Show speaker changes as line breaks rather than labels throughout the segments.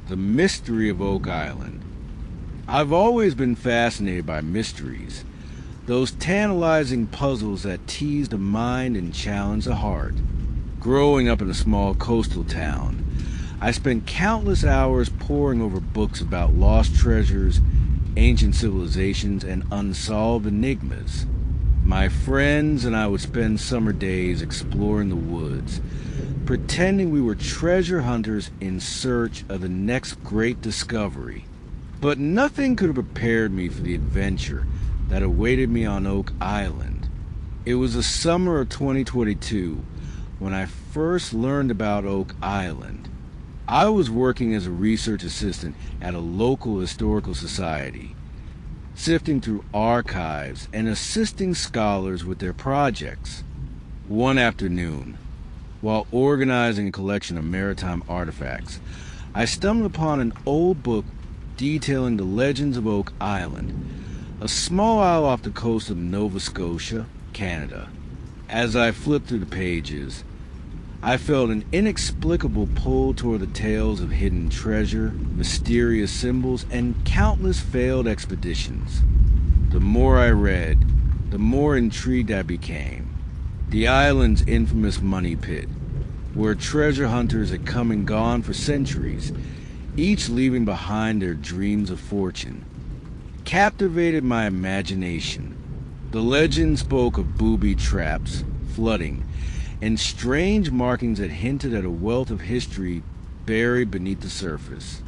The mystery of Oak Island. I've always been fascinated by mysteries, those tantalizing puzzles that tease the mind and challenge the heart. Growing up in a small coastal town, I spent countless hours poring over books about lost treasures, ancient civilizations, and unsolved enigmas. My friends and I would spend summer days exploring the woods, pretending we were treasure hunters in search of the next great discovery. But nothing could have prepared me for the adventure that awaited me on Oak Island. It was the summer of 2022 when I first learned about Oak Island. I was working as a research assistant at a local historical society, sifting through archives and assisting scholars with their projects. One afternoon, while organizing a collection of maritime artifacts, I stumbled upon an old book detailing the legends of Oak Island, a small isle off the coast of Nova Scotia, Canada. As I flipped through the pages, I felt an inexplicable pull toward the tales of hidden treasure, mysterious symbols, and countless failed expeditions. The more I read, the more intrigued I became. The island's infamous money pit, where treasure hunters had come and gone for centuries, each leaving behind their dreams of fortune, captivated my imagination. The legend spoke of booby traps, flooding, and strange markings that hinted at a wealth of history buried beneath the surface.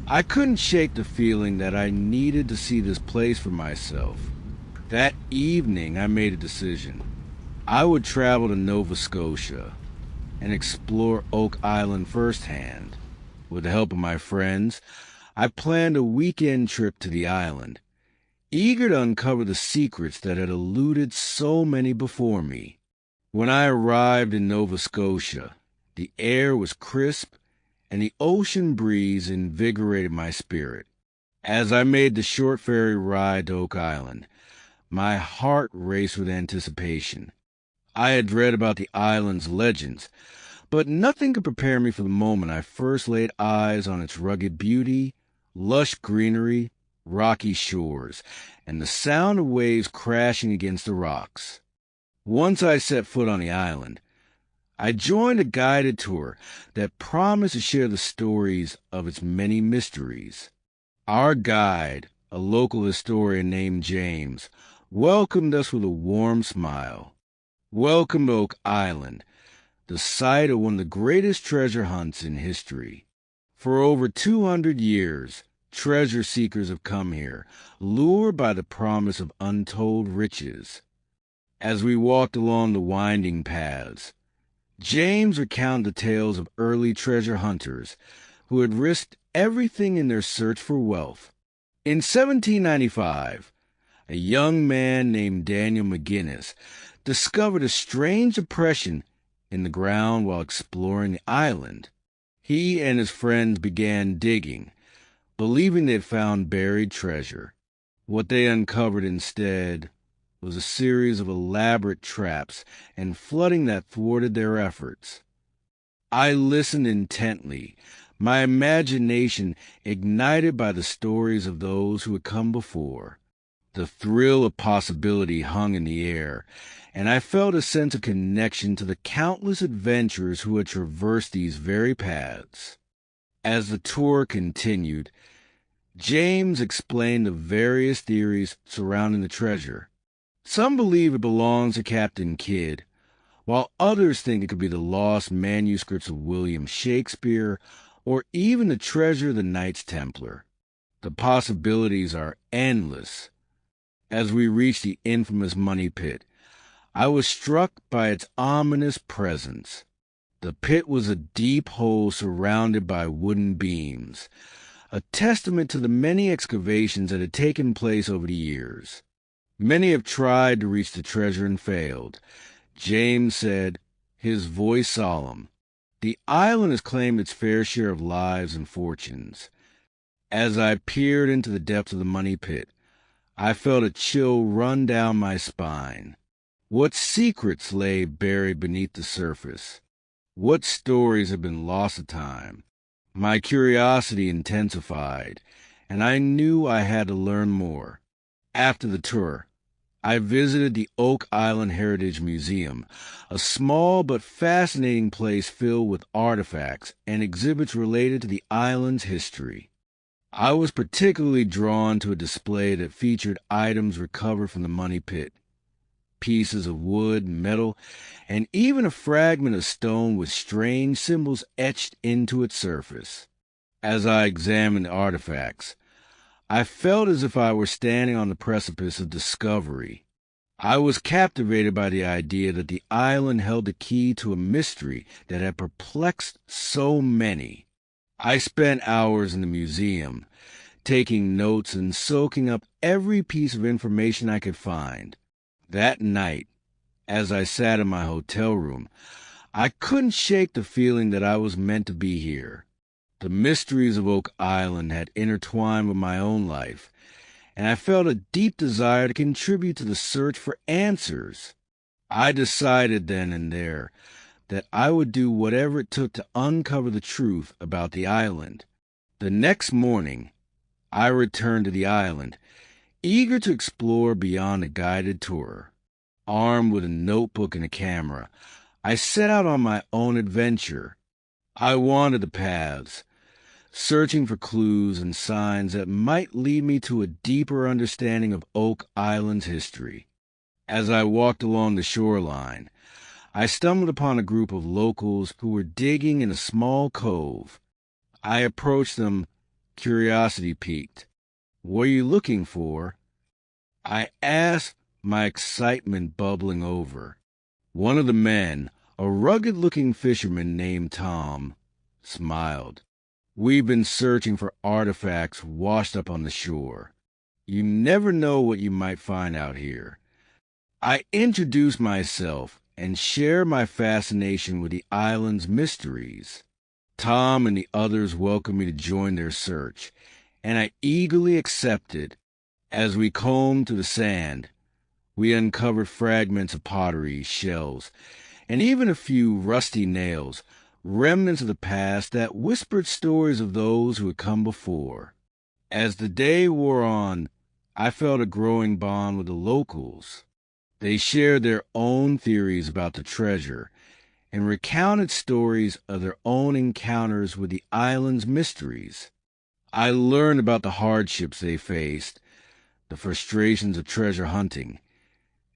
I couldn't shake the feeling that I needed to see this place for myself. That evening, I made a decision. I would travel to Nova Scotia and explore Oak Island firsthand. With the help of my friends, I planned a weekend trip to the island, eager to uncover the secrets that had eluded so many before me. When I arrived in Nova Scotia, the air was crisp and the ocean breeze invigorated my spirit. As I made the short ferry ride to Oak Island, my heart raced with anticipation. I had read about the island's legends, but nothing could prepare me for the moment I first laid eyes on its rugged beauty, lush greenery, rocky shores, and the sound of waves crashing against the rocks. Once I set foot on the island, I joined a guided tour that promised to share the stories of its many mysteries. Our guide, a local historian named James, welcomed us with a warm smile. Welcome to Oak Island, the site of one of the greatest treasure hunts in history. For over 200 years, treasure seekers have come here, lured by the promise of untold riches. As we walked along the winding paths, James recounted the tales of early treasure hunters who had risked everything in their search for wealth. In 1795, a young man named Daniel McGinnis discovered a strange depression in the ground while exploring the island. He and his friends began digging, believing they had found buried treasure. What they uncovered instead was a series of elaborate traps and flooding that thwarted their efforts. I listened intently, my imagination ignited by the stories of those who had come before. The thrill of possibility hung in the air, and I felt a sense of connection to the countless adventurers who had traversed these very paths. As the tour continued, James explained the various theories surrounding the treasure. Some believe it belongs to Captain Kidd, while others think it could be the lost manuscripts of William Shakespeare or even the treasure of the Knights Templar. The possibilities are endless. As we reached the infamous money pit, I was struck by its ominous presence. The pit was a deep hole surrounded by wooden beams, a testament to the many excavations that had taken place over the years. Many have tried to reach the treasure and failed. James said, his voice solemn. The island has claimed its fair share of lives and fortunes. As I peered into the depths of the money pit, I felt a chill run down my spine. What secrets lay buried beneath the surface? What stories had been lost to time? My curiosity intensified, and I knew I had to learn more. After the tour, I visited the Oak Island Heritage Museum, a small but fascinating place filled with artifacts and exhibits related to the island's history. I was particularly drawn to a display that featured items recovered from the money pit, pieces of wood, metal, and even a fragment of stone with strange symbols etched into its surface. As I examined the artifacts, I felt as if I were standing on the precipice of discovery. I was captivated by the idea that the island held the key to a mystery that had perplexed so many. I spent hours in the museum, taking notes and soaking up every piece of information I could find. That night, as I sat in my hotel room, I couldn't shake the feeling that I was meant to be here. The mysteries of Oak Island had intertwined with my own life, and I felt a deep desire to contribute to the search for answers. I decided then and there that I would do whatever it took to uncover the truth about the island. The next morning, I returned to the island, eager to explore beyond a guided tour. Armed with a notebook and a camera, I set out on my own adventure. I wandered the paths, searching for clues and signs that might lead me to a deeper understanding of Oak Island's history. As I walked along the shoreline, I stumbled upon a group of locals who were digging in a small cove. I approached them, curiosity piqued. "What are you looking for?" I asked, my excitement bubbling over. One of the men, a rugged-looking fisherman named Tom, smiled. "We've been searching for artifacts washed up on the shore. You never know what you might find out here." I introduced myself and shared my fascination with the island's mysteries. Tom and the others welcomed me to join their search, and I eagerly accepted. As we combed through the sand, we uncovered fragments of pottery, shells, and even a few rusty nails, remnants of the past that whispered stories of those who had come before. As the day wore on, I felt a growing bond with the locals. They shared their own theories about the treasure and recounted stories of their own encounters with the island's mysteries. I learned about the hardships they faced, the frustrations of treasure hunting,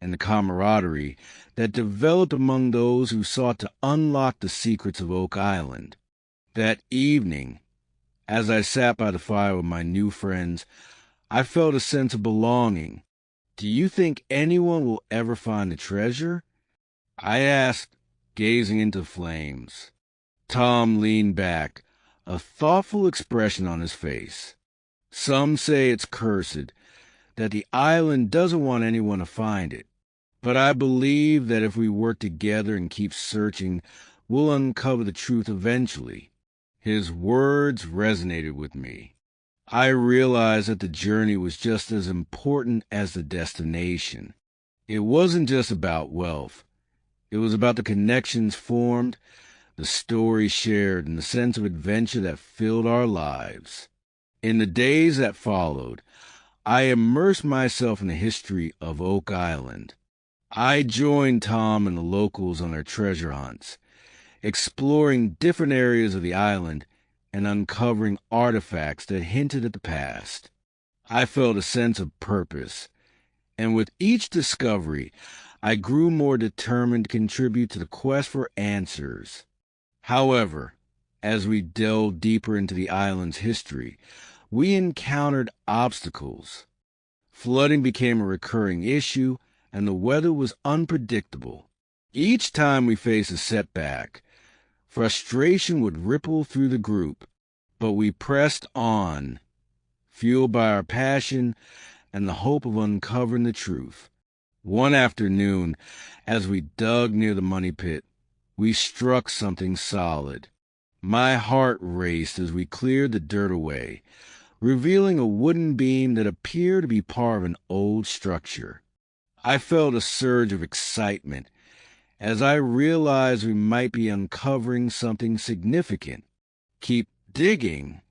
and the camaraderie that developed among those who sought to unlock the secrets of Oak Island. That evening, as I sat by the fire with my new friends, I felt a sense of belonging. "Do you think anyone will ever find the treasure?" I asked, gazing into the flames. Tom leaned back, a thoughtful expression on his face. "Some say it's cursed, that the island doesn't want anyone to find it. But I believe that if we work together and keep searching, we'll uncover the truth eventually." His words resonated with me. I realized that the journey was just as important as the destination. It wasn't just about wealth. It was about the connections formed, the stories shared, and the sense of adventure that filled our lives. In the days that followed, I immersed myself in the history of Oak Island. I joined Tom and the locals on their treasure hunts, exploring different areas of the island and uncovering artifacts that hinted at the past. I felt a sense of purpose, and with each discovery, I grew more determined to contribute to the quest for answers. However, as we delved deeper into the island's history, we encountered obstacles. Flooding became a recurring issue, and the weather was unpredictable. Each time we faced a setback, frustration would ripple through the group, but we pressed on, fueled by our passion and the hope of uncovering the truth. One afternoon, as we dug near the money pit, we struck something solid. My heart raced as we cleared the dirt away, revealing a wooden beam that appeared to be part of an old structure. I felt a surge of excitement as I realized we might be uncovering something significant. "Keep Digging,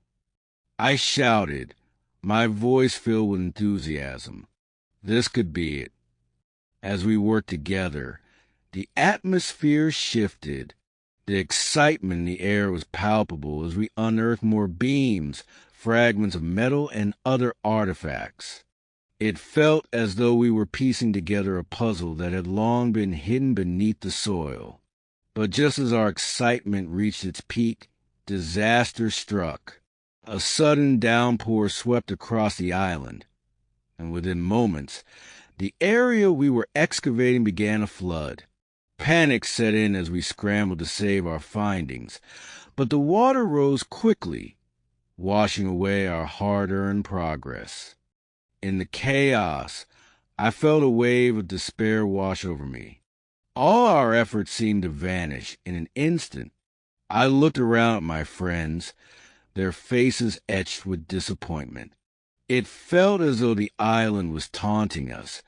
I shouted, my voice filled with enthusiasm. This could be it. As we worked together, the atmosphere shifted. The excitement in the air was palpable as we unearthed more beams, fragments of metal, and other artifacts. It felt as though we were piecing together a puzzle that had long been hidden beneath the soil. But just as our excitement reached its peak, disaster struck. A sudden downpour swept across the island, and within moments, the area we were excavating began to flood. Panic set in as we scrambled to save our findings, but the water rose quickly, washing away our hard-earned progress. In the chaos, I felt a wave of despair wash over me. All our efforts seemed to vanish in an instant. I looked around at my friends, their faces etched with disappointment. It felt as though the island was taunting us,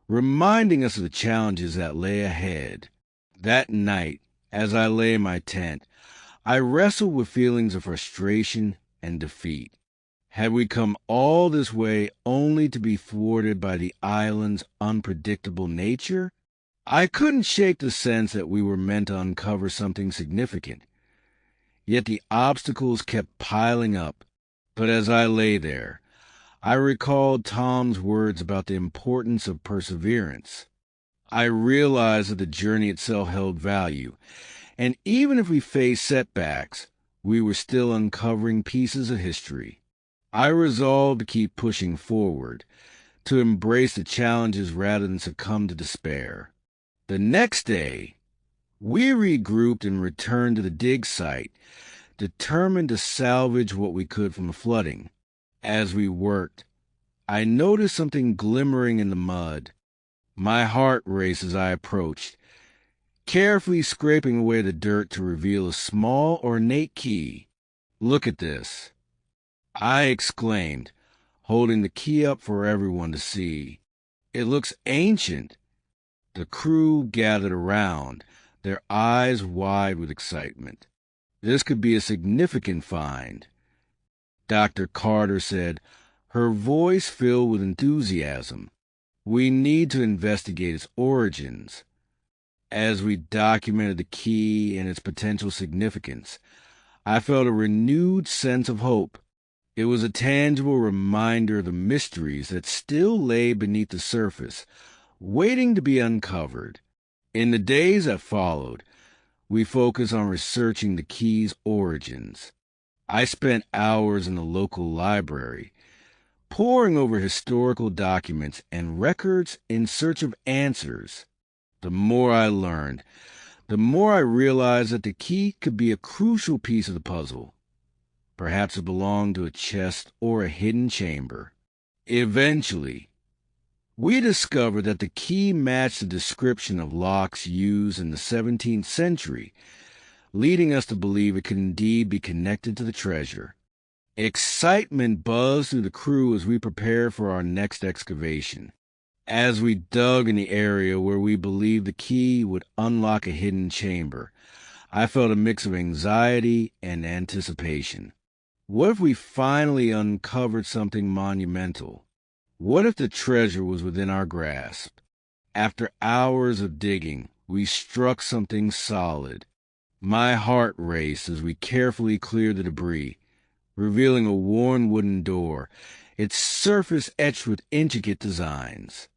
reminding us of the challenges that lay ahead. That night, as I lay in my tent, I wrestled with feelings of frustration and defeat. Had we come all this way only to be thwarted by the island's unpredictable nature? I couldn't shake the sense that we were meant to uncover something significant. Yet the obstacles kept piling up. But as I lay there, I recalled Tom's words about the importance of perseverance. I realized that the journey itself held value, and even if we faced setbacks, we were still uncovering pieces of history. I resolved to keep pushing forward, to embrace the challenges rather than succumb to despair. The next day, we regrouped and returned to the dig site, determined to salvage what we could from the flooding. As we worked, I noticed something glimmering in the mud. My heart raced as I approached, carefully scraping away the dirt to reveal a small, ornate key. "Look at this," I exclaimed, holding the key up for everyone to see. "It looks ancient." The crew gathered around, their eyes wide with excitement. "This could be a significant find," Dr. Carter said, her voice filled with enthusiasm. "We need to investigate its origins." As we documented the key and its potential significance, I felt a renewed sense of hope. It was a tangible reminder of the mysteries that still lay beneath the surface, waiting to be uncovered. In the days that followed, we focused on researching the key's origins. I spent hours in the local library, poring over historical documents and records in search of answers. The more I learned, the more I realized that the key could be a crucial piece of the puzzle. Perhaps it belonged to a chest or a hidden chamber. Eventually, we discovered that the key matched the description of locks used in the 17th century, leading us to believe it could indeed be connected to the treasure. Excitement buzzed through the crew as we prepared for our next excavation. As we dug in the area where we believed the key would unlock a hidden chamber, I felt a mix of anxiety and anticipation. What if we finally uncovered something monumental? What if the treasure was within our grasp? After hours of digging, we struck something solid. My heart raced as we carefully cleared the debris, revealing a worn wooden door, its surface etched with intricate designs.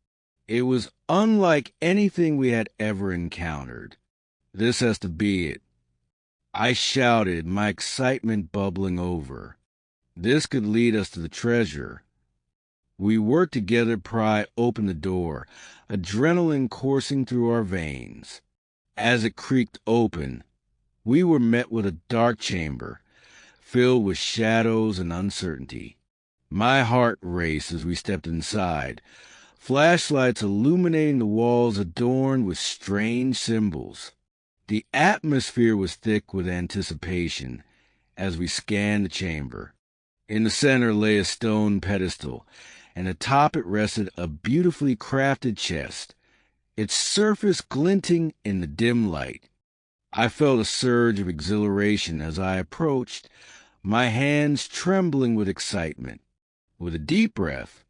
It was unlike anything we had ever encountered. "This has to be it," I shouted, my excitement bubbling over. "This could lead us to the treasure." We worked together to pry open the door, adrenaline coursing through our veins. As it creaked open, we were met with a dark chamber, filled with shadows and uncertainty. My heart raced as we stepped inside, flashlights illuminating the walls adorned with strange symbols. The atmosphere was thick with anticipation as we scanned the chamber. In the center lay a stone pedestal, and atop it rested a beautifully crafted chest, its surface glinting in the dim light. I felt a surge of exhilaration as I approached, my hands trembling with excitement. With a deep breath,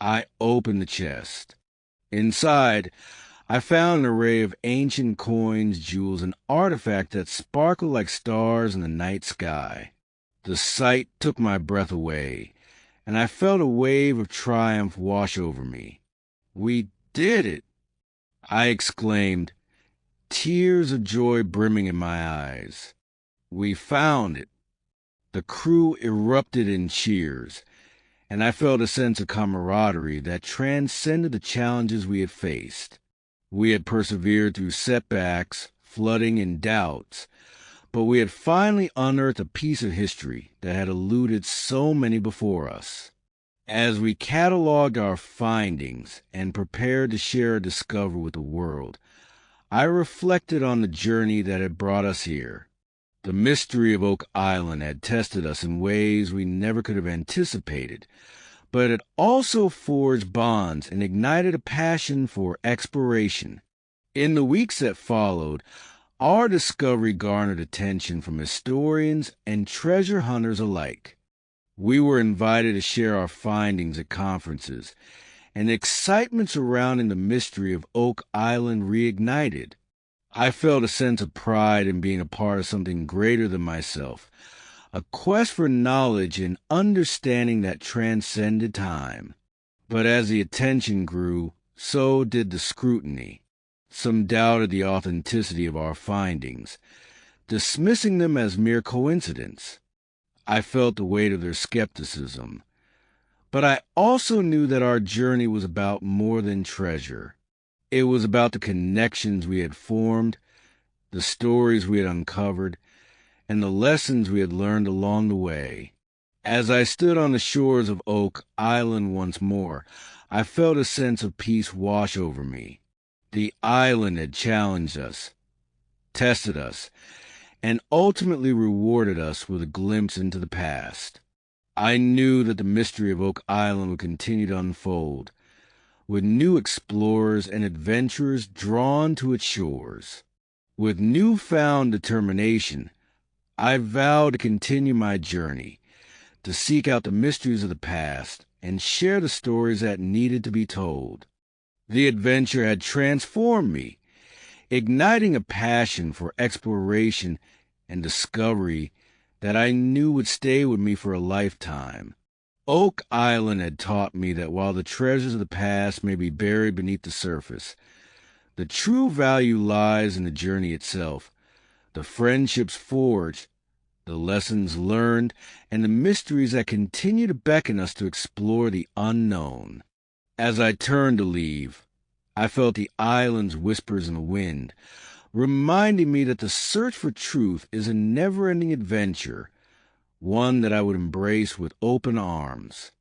I opened the chest. Inside, I found an array of ancient coins, jewels, and artifacts that sparkled like stars in the night sky. The sight took my breath away, and I felt a wave of triumph wash over me. "We did it!" I exclaimed, tears of joy brimming in my eyes. "We found it!" The crew erupted in cheers, and I felt a sense of camaraderie that transcended the challenges we had faced. We had persevered through setbacks, flooding, and doubts, but we had finally unearthed a piece of history that had eluded so many before us. As we cataloged our findings and prepared to share our discovery with the world, I reflected on the journey that had brought us here. The mystery of Oak Island had tested us in ways we never could have anticipated, but it also forged bonds and ignited a passion for exploration. In the weeks that followed, our discovery garnered attention from historians and treasure hunters alike. We were invited to share our findings at conferences, and the excitement surrounding the mystery of Oak Island reignited. I felt a sense of pride in being a part of something greater than myself, a quest for knowledge and understanding that transcended time. But as the attention grew, so did the scrutiny. Some doubted the authenticity of our findings, dismissing them as mere coincidence. I felt the weight of their skepticism. But I also knew that our journey was about more than treasure. It was about the connections we had formed, the stories we had uncovered, and the lessons we had learned along the way. As I stood on the shores of Oak Island once more, I felt a sense of peace wash over me. The island had challenged us, tested us, and ultimately rewarded us with a glimpse into the past. I knew that the mystery of Oak Island would continue to unfold, with new explorers and adventurers drawn to its shores. With newfound determination, I vowed to continue my journey, to seek out the mysteries of the past and share the stories that needed to be told. The adventure had transformed me, igniting a passion for exploration and discovery that I knew would stay with me for a lifetime. Oak Island had taught me that while the treasures of the past may be buried beneath the surface, the true value lies in the journey itself, the friendships forged, the lessons learned, and the mysteries that continue to beckon us to explore the unknown. As I turned to leave, I felt the island's whispers in the wind, reminding me that the search for truth is a never-ending adventure, one that I would embrace with open arms.